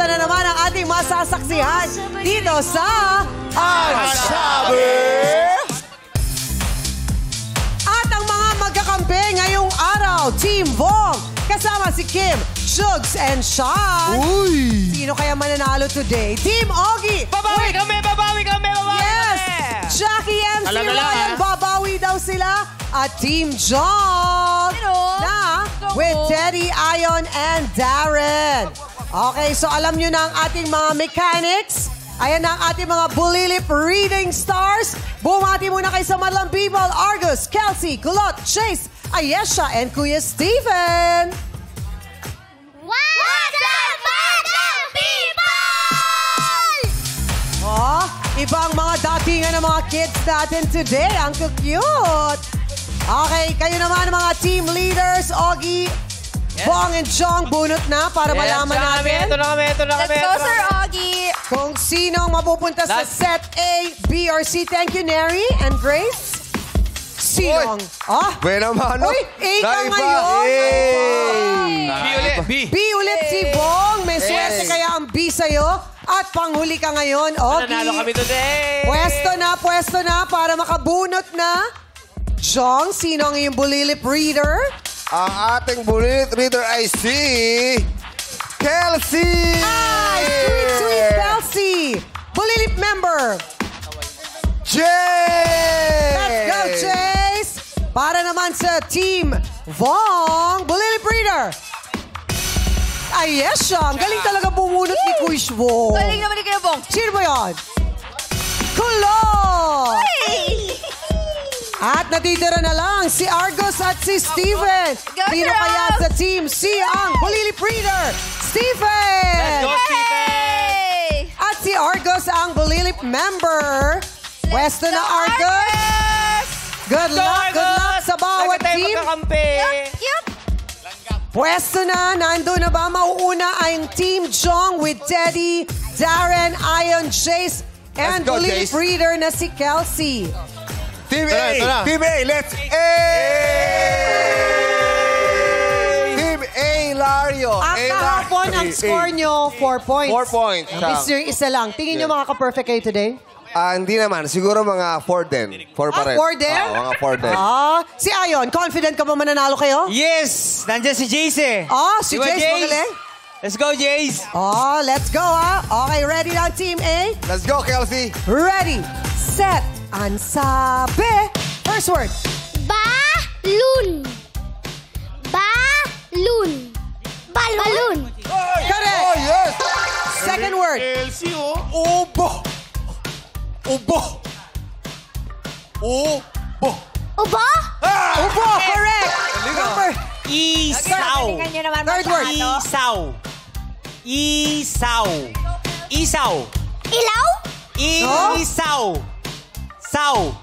Ito na naman ang ating masasaksihan dito sa Sabi! At ang mga magkakampi ngayong araw, Team Vong, kasama si Kim, Shugs, and Sean. Uy! Sino kaya mananalo today? Team Ogie! Babawi kami! Yes! Jackie and si Ryan, babawi daw sila. At Team John na with Teddy, Ion, and Darren. Okay, so alam nyo na ang ating mga mechanics. Ayan na ang ating mga Bulilip Reading Stars. Bumati muna kayo sa Madlang People, Argus, Kelsey, Kulot, Chase, Ayesha, and Kuya Steven. What's up, Madlang People? Oh, ibang mga datingan ng mga kids natin today. Ang cute. Okay, kayo naman mga team leaders, Ogie, Bong, and Jong, bunot na para malaman natin. Ito na kami. Let's go, Sir Ogie. Kung sinong mapupunta sa set A, B, or C. Thank you, Neri and Grace. Sinong? Buena mano. Uy, A ka ngayon. B ulit. B ulit si Bong. May swerte kaya ang B sa'yo. At panghuli ka ngayon, Ogie. Nanalo kami today. Pwesto na para makabunot na. Jong, sino ang iyong Bulilip reader? Ang ating Bulilip reader ay si Kelsey! Ay, sweet Kelsey! Bulilip member! Chase! Let's go, Chase! Para naman sa Team Vong, Bulilip reader! Ay, yes siya. Ang galing talaga bumunot ni Kuya Vong. Galing naman ni Kuya Bong. Sino ba yan? Kulot! At natitira na lang si Argus at si Steven. Sino kaya sa Team C ang Bulilip reader? Steven! Let's go, Steven! At si Argus ang Bulilip member. Pwesto na, Argus! Good luck sa bawat team. Cute. Pwesto na, nandun na ba? Mauuna ang Team Jong with Teddy, Darren, Ion, Chase, and Let's go, Bulilip Chase. reader na si Kelsey. Team A! Ito na. Team A! Let's A! Team A, Lario! Ang kahapon, ang score nyo, 4 points. 4 points. Miss yung isa lang. Tingin nyo makaka-perfect kayo today? Hindi naman. Siguro mga 4 din. 4 pa rin. 4 din? Mga 4 din. Si Ion, confident ka ba mananalo kayo? Yes! Nandiyan si Jace eh. Si Di ba, Jace magaling? Let's go, Jace! Let's go Okay, ready na Team A? Let's go, Kelsey! Ready, set, and sabi. First word. Balloon. Balloon. Balloon. Correct. Oh, yes! Second word. Ubo! Ubo! Ubo! Ubo? Ubo, correct. Number. Isaw! Third word. Isaw! Isaw! Isaw! Ilaw? Isaw! Saw!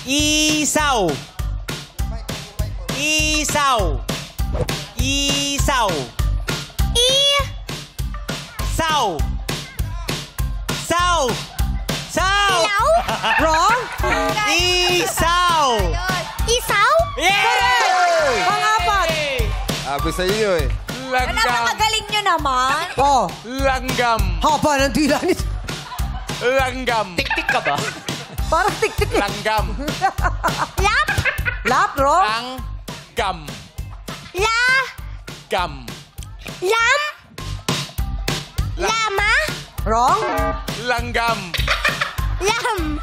Isaw! Isaw! Isaw! Saw! Saw! Saw! Ilaw? Wrong. Isaw! Isaw? Yeah! Pang-apat. Sabi sa inyo eh. Napakagaling nyo naman. Langgam! Haba ng dila nito. Langgam! Tik-tik ka ba? Parang tik-tik. Langgam! Lap? Lap, wrong. Langgam! La? Gam! Lam? Lama? Wrong. Langgam! Lam?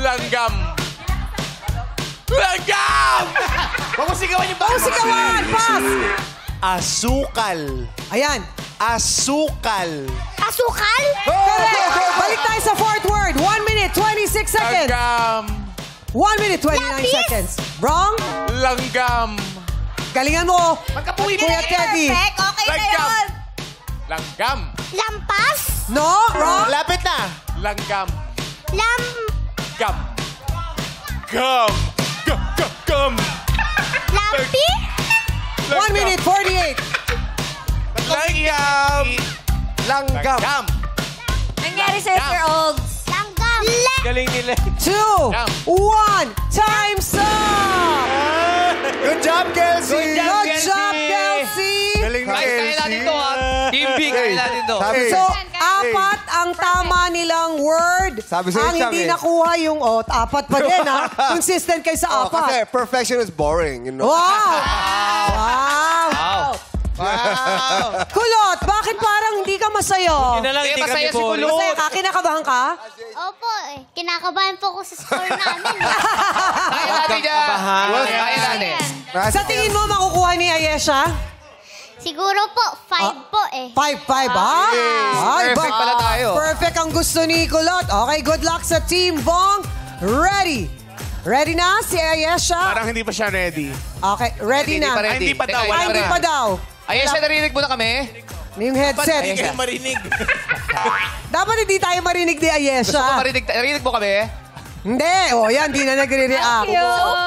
Langgam! Langgam! Pamusigawan yung Sigawan, pass. Asukal! Ayan. Asukal! Asukal? Correct. Balik tayo sa fourth word. 1 minute, 26 seconds. Langgam! 1 minute, 29 Lapis. seconds. Wrong. Langgam! Galingan mo. Magkapuwi Kuya Teddy. Perfect. Okay na Langgam! yun. Langgam! Lampas? No, wrong. Lapit na! Langgam! Lam? Gam! Gam! Gam! Gam! Gam! Lampi? 1 minute, 48. Langgam! Langgam! Langgam! Nangyari sa Sir Olds. Langgam. Galing nila. 2, 1, time's up! Good job, Kelsey! Good job, Good job, Kelsey. Kelsey! Galing Kaya natin to, ha? Team B, kaya natin to. Sabi, So, apat ang tama nilang word. Sabi sa'yo, ang Chang, hindi eh. nakuha yung apat pa din, ha? Consistent kayo sa kasi apat. perfection is boring, you know. Wow! Wow! Kulot, bakit parang hindi ka masayo? Yun na lang, hindi masaya kami si polo. Masaya ka? Kinakabahan ka? Opo eh. Kinakabahan po ko sa score namin. Kaya natin yan. Kaya natin. Sa tingin mo, makukuha ni Ayesha? Siguro po, 5 po eh. 5-5, ha? Ay, Perfect pala tayo. Perfect ang gusto ni Kulot. Okay, good luck sa Team Bong. Ready? Ready na si Ayesha? Parang hindi pa siya ready. Okay, ready na. Hindi pa daw. Ay, hindi pa daw. Ayesha, narinig mo na kami? Yung headset. Hindi kayo marinig. Dapat hindi tayo marinig ni Gusto mo Ayesha. narinig mo kami? Hindi. O, yan. Di na nagre-react. So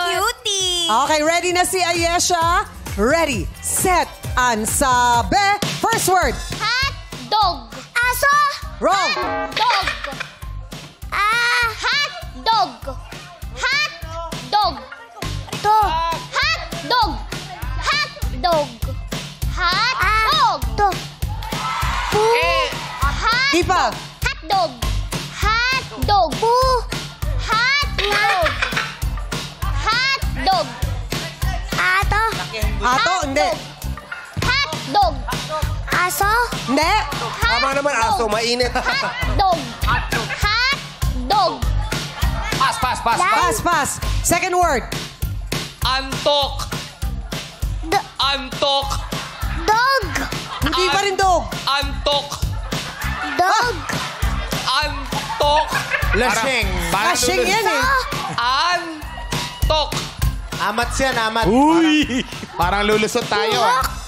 cutie! Okay, ready na si Ayesha. Ready, set, and sabi. First word. Hot dog. Aso. Wrong. Dog. Hot dog. Hot dog. Dog. Hot dog. Hot dog. Hot dog. Hot Di pa. Hot dog. Hot dog. Hot dog. Hot dog. Ato. Ato, hindi. Hot dog. Aso. Hindi. Tama naman, aso. Mainit. Hot dog. Hot dog. Pass. Pass, pass. Second word. Antok. Antok. Dog. Hindi pa rin dog. Antok. Dog. Antok. Lasing. Lasing yan eh. Antok. Amat siya, amat. Uy! Parang lulusot tayo.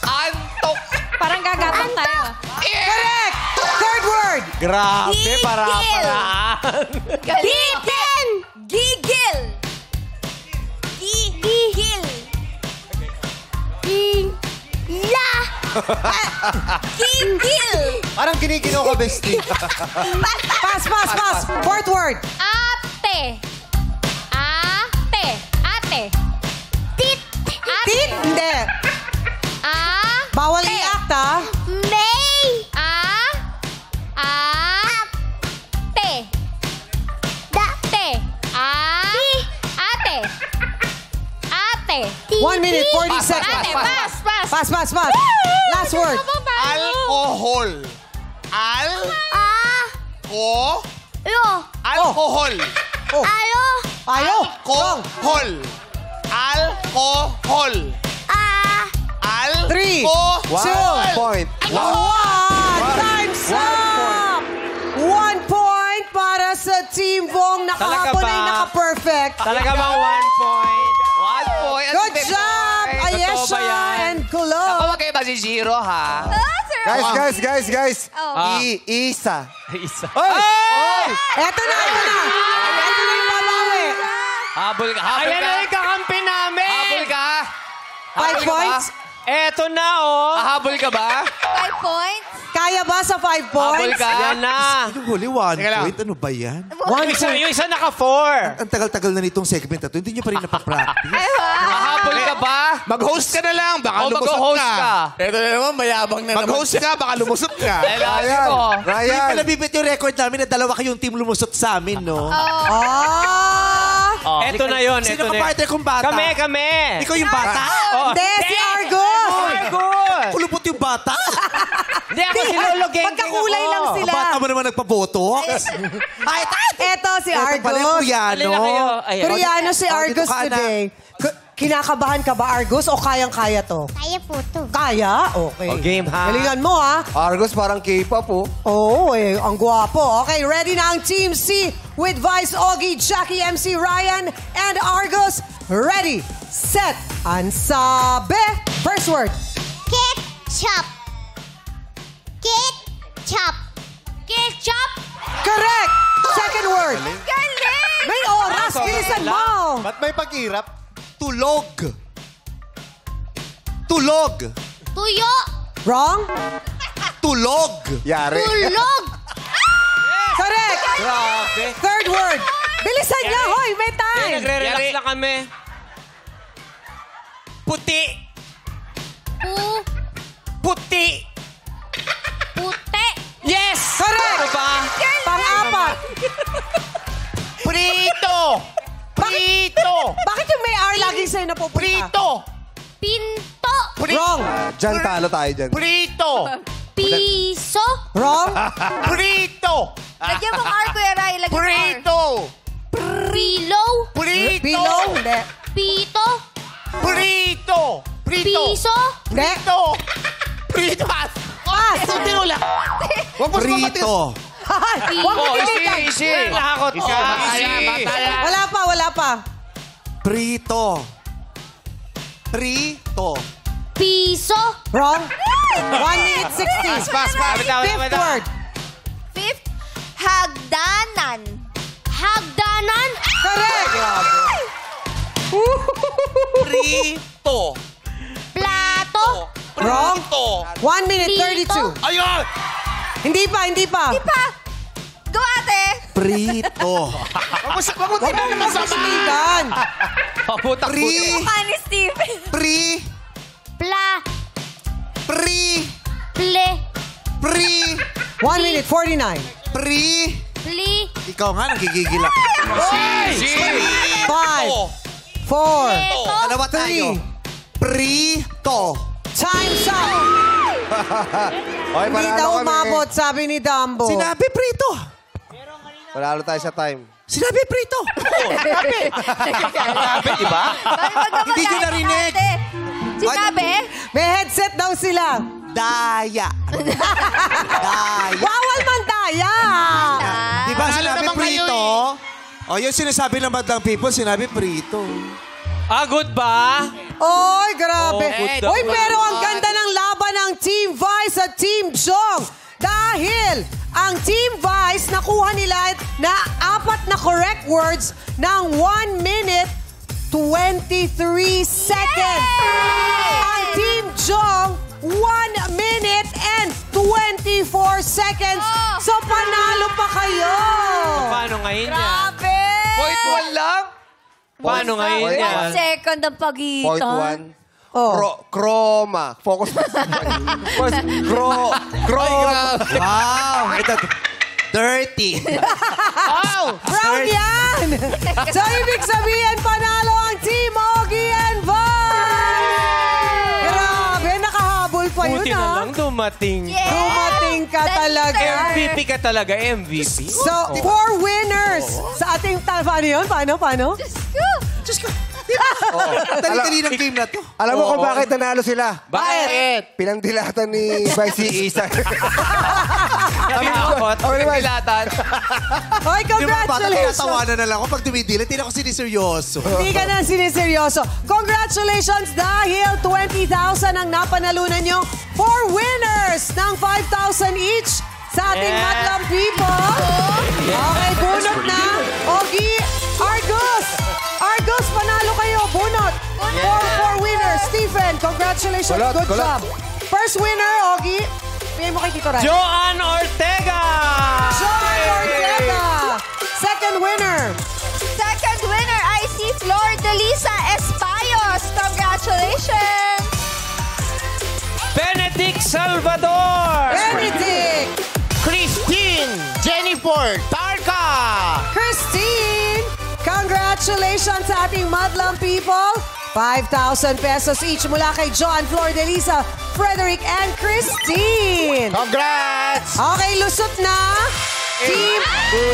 Antok. Parang gagapang tayo. Correct. Third word. Grabe, para-paraan. Gigil. Gigil. Gigil. Gila. Gigil. Parang kinikino ka, bestie. Pass, pass, pass. Fourth word. Ate. Ate. Ate. Tit. Ate. Tit? Hindi. Bawal i-act, ha? May. Te. Da. Te. Ate. Ate. 1 minute, 40 Pass, seconds. pass, pass. Pass, pass, pass. Last word. Alcohol. Alcohol. Oh. Ayo. Ayo. Wrong. Alcohol. Alcohol. 3, 2, 1 point. 1. Time's up! 1 point para sa Team Bong. Nakahapon Talaga ba? ay naka-perfect. Talaga bang 1 point? 1 point. Good job, Ayesha and Ako, Kulot. wag kayo zero, ha? Guys. Isa. Isa. Eto na. Eto na yung babawi. Habol ka. Ayan na yung kakampi namin! Habol ka. 5 points. Eto na, oh. Habol ka ba? 5 points. Kaya ba sa 5 Habol points? ka. Yan na. Yung huli, 1 Teka lang. point. Ano ba yan? Yung isa naka-4. Ang tagal-tagal na nitong segment na to. Hindi nyo pa rin napapractice. Habol ka ba? Mag-host ka na lang. Baka O, lumusot mag-host ka. ka. Ito na naman, mayabang na naman. Mag-host ka, baka lumusot ka. Kailangan ko. Hindi Ryan. pa nabibit yung record namin na dalawa kayong team lumusot sa amin, no? Eto na yun. Sino Eto ka na yun. partner kong bata? Kami. Ikaw yung bata? Hindi, si Argos. Argos! Kulupot yung bata? Hindi ako sinulogeng. Magkakulay lang Ang sila. bata mo naman nagpaboto? Ay, Eto si Eto pala yung Argos. Koreano. Alin na kayo? Ayan. Koreano si Oh, Argos dito ka na. today. Kinakabahan ka ba, Argos, o kayang-kaya to? Kaya po to. Kaya? Okay. O, game, ha? Galingan mo, ha? Argos parang K-pop, oh. Oo, ang gwapo. Okay, ready na ang Team C with Vice Ogie, Jackie MC Ryan, and Argos. Ready, set, and sabi. First word. Ketchup. Ketchup. Ketchup. Correct. Second word. Galing! May oras, bilisan mo. Ba't may paghirap? Tulog. Tulog. Tuyo. Wrong. Tulog. Yari. Tulog. Correct. Grabe. Third word. Bilisan niya, hoy, may time. Nagre-relax lang kami. Puti. Pu. Puti. Prito! Prito! Bakit yung may R laging sa'yo napupunta? Prito! Pinto. Wrong. Diyan, talo tayo dyan. Prito! Piso. Wrong. Prito! Lagyan mo R, Kuya Rai. Lagyan mo R. Prito! Prilo. Prito! Pilong. Hindi. Pito. Prito! Prito! Piso. Hindi. Prito! Prito! Pass. Tino lang. Huwag mo Prito. Huwag mo tinigan. Nakakot. Wala pa. Prito. Prito. Piso. Wrong. 1 minute 60. Fifth word. Fifth. Hagdanan. Hagdanan. Correct. Prito! Plato. Wrong. Prito! 1 minute 32. Ayun! Hindi pa. Di pa. Go, ate. Prito. Huwag mo tingnan naman sa Tinigan. Paputak Pri. Mukha ni Steve. Pri. Pla. Pri. Ple. Pri. 1 minute 49. Pri. Pli. Ikaw nga, nagigigil ako. 5, 4, Eto. Dalawa tayo. 3. Prito. Time's up. Okay, Hindi panalo daw kami. umabot, sabi ni Dumbo. Sinabi prito. Panalo tayo sa time. Sinabi prito. Sabi, di ba? Hindi nyo narinig. Sinabi? May headset daw sila. Daya. Daya. Bawal man daya. Di ba Panalo sinabi naman kayo prito? O yung sinasabi ng madlang people, sinabi prito. Good ba? Oy, grabe. Oh, Oy, pero ang ganda ng laban ng Team Vice at Team Jong. Dahil ang Team Vice nakuha nila na 4 na correct words ng 1 minute 23 seconds. Ang Team Jong, 1 minute and 24 seconds. So, panalo pa kayo. Paano ngayon yan? Grabe. Point 1 lang? Paano ngayon Point yan? one. Second ang pagitan. Point 1. Oh. Chroma. Focus. First, chroma. Wow. Ito. Dirty. Round yan! So, ibig sabihin, panalo ang Team Ogie and Vice! Grabe, nakahabol pa yun, Buti na ha? lang dumating. Yeah. Dumating ka talaga. MVP ka talaga, MVP. So, 4 winners sa ating... Paano yun? Paano? Diyos ko. Dali-dali ng game na to. Alam mo kung bakit nanalo sila? Bakit? Pinangdilatan ni Vice si Isa. Nakakot. Pilatan. Hoy, Di ba, bata congratulations! tinatawanan na lang ako pag dumidilit. Hindi na ako siniseryoso. Hindi ka na siniseryoso. Congratulations dahil 20,000 ang napanalunan nyo. 4 winners ng 5,000 each sa ating Yeah. Madlang People. Okay, bunot na. Ogie, Argus, panalo kayo. Bunot. 4 winners. Stephen, congratulations. Kulot, Good kulot. job. First winner, Ogie. Bigay mo kay Tito Ray. Joan Ortega! Joy Ortega. Second winner. Second winner, I see Flor Delisa Espayos. Congratulations. Benedict Salvador! Benedict. Christine Jennifer Tarka! Christine! Congratulations sa ating Madlang People. 5,000 pesos each mula kay John, Flor Delisa, Frederick, and Christine. Congrats! Okay, lusot na. Team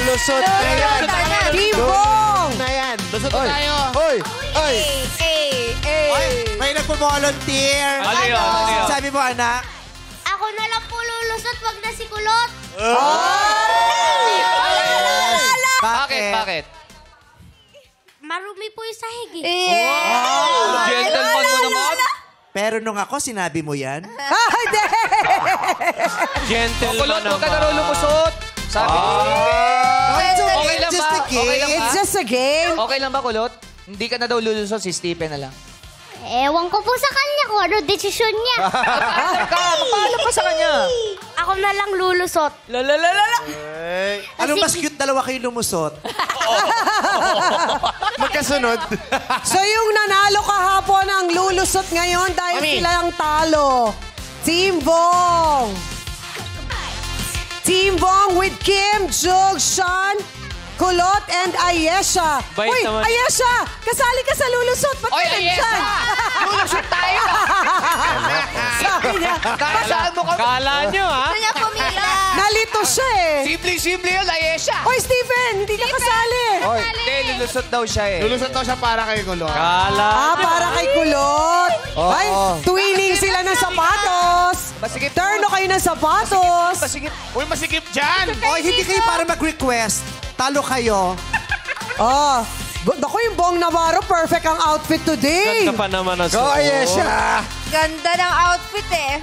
Lusot na yan! Team Bong. Na yan! Lusot na tayo! Hoy! Hoy! Ay, may nagpo-volunteer. Ano yun? Ano yun? Sabi mo, anak? Ako na lang po lulusot wag na si Kulot. Bakit? Marumi po yung sahig eh. Gentleman mo naman. Pero nung ako, sinabi mo yan? Ah, hindi. Gentleman Kulot, huwag ka na naman. lumusot. Sabi ko. Okay lang Just ba? a game. Okay lang It's ba? just a game. Okay lang ba, Kulot? Hindi ka na daw lulusot, si Stephen na lang. Ewan ko po sa kanya kung ano desisyon niya. Magpaalam ka sa kanya. Ako na lang lulusot. Ano mas cute, dalawa kayo lumusot? Magkasunod. So yung nanalo kahapon ang lulusot ngayon dahil Mami. sila ang talo. Team Bong. Team Bong with Kim, Jug, Sean, Kulot and Ayesha. Bait Uy, naman. Ayesha! Kasali ka sa lulusot. Ba't Oy, ka Ayesha! nandyan? Lulusot tayo! Sabi niya, Saan mo kami? Kala nyo, ha? Gusto niya pumila. nalito siya eh. Simple-simple yun, Ayesha. Hoy, Steven! Hindi ka kasali. Oy, Hindi, lulusot daw siya eh. Lulusot daw siya para kay Kulot. Kala. Para kay Kulot. Oo. Ay, twinning sila ng sapatos. Masikip. Turno kayo ng sapatos. Masikip. Uy, masikip dyan! Oy, hindi kayo para mag-request. Talo kayo. Oh, naku, yung Bong Navarro, perfect ang outfit today. Ganda pa naman ang go suot. Ayesha! Ganda ng outfit eh.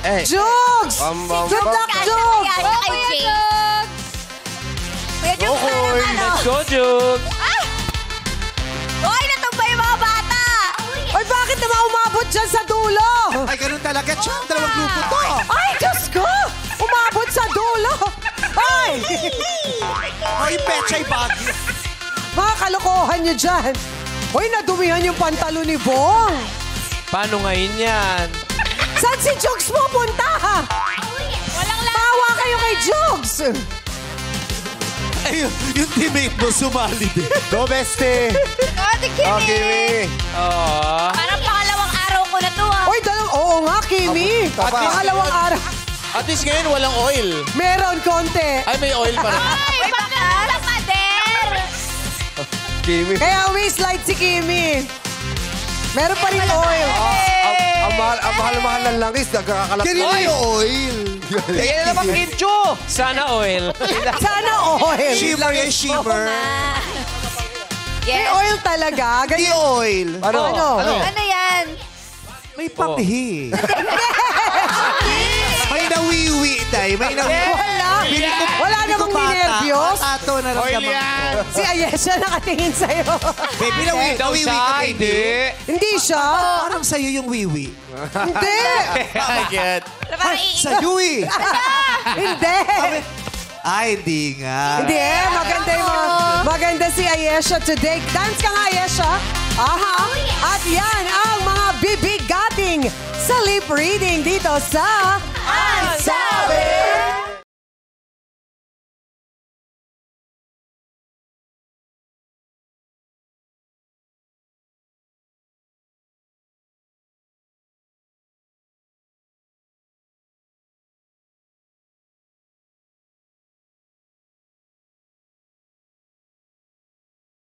Eh, Jugs! Good luck, Jugs! Kaya kay James. Kuya Jugs, Okay. Let's go, Juke. Hoy, natumba yung mga bata. Ay, bakit naman umabot dyan sa dulo? Ay, ganun talaga. Tsaka dalawang grupo to. Ay, Diyos ko! Umabot sa dulo! Ay! Ay, pechay bagyo. Mga kalokohan nyo dyan. Hoy, nadumihan yung pantalo ni Bong. Paano ngayon yan? Saan si Jugs pupunta? Walang lahat. Tawa kayo kay Jugs. Ay, yung teammate mo sumali din. Go, bestie! Ate Kimi. Oh, Kimi! Oo. Parang pangalawang araw ko na to ah. Hoy, oo nga, Kimi. Tapa. Pangalawang araw. At least ngayon walang oil. Meron konti. Ay, may oil pa rin. Ay, bakal sa pader. Kimi. Kaya slide si Kimi. Meron pa rin oil. Ang mahal-mahal ng langis, nagkakakalap. Ganun yung oil. Kaya na naman, Kincho. Sana oil. Sana oil. Shimmer yung shimmer. May Yes. oil talaga. Hindi Ganyan. oil. Ano? Ano yan? May panghi. May nawiwi tayo. May nawiwi. Wala namang ninervyos. Tato na lang Oil yan! Si Ayesha nakatingin sa'yo. Baby, nawiwi Daw ka, siya, baby. hindi. Hindi siya. Parang sa'yo yung wiwi. Hindi. I get. Parang iingat. Sa'yo eh. Hindi. Ay, hindi nga. Hindi. Maganda yung maganda si Ayesha today. Dance ka nga, Ayesha. Aha. At yan ang mga bibigating sa lip reading dito sa